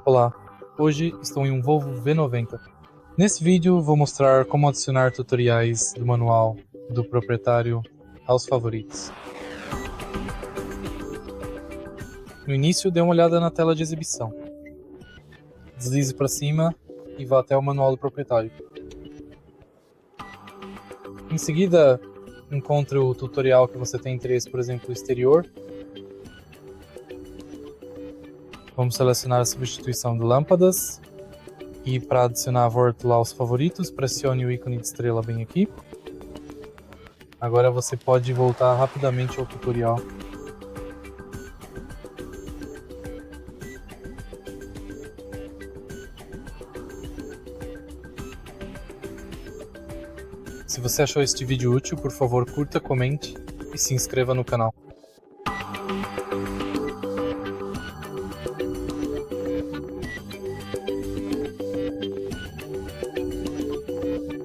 Olá, hoje estou em um Volvo V90. Nesse vídeo vou mostrar como adicionar tutoriais do manual do proprietário aos favoritos. No início, dê uma olhada na tela de exibição. Deslize para cima e vá até o manual do proprietário. Em seguida, encontre o tutorial que você tem interesse, por exemplo, o exterior. Vamos selecionar a substituição de lâmpadas. E para adicionar a volta aos favoritos, pressione o ícone de estrela bem aqui. Agora você pode voltar rapidamente ao tutorial. Se você achou este vídeo útil, por favor curta, comente e se inscreva no canal.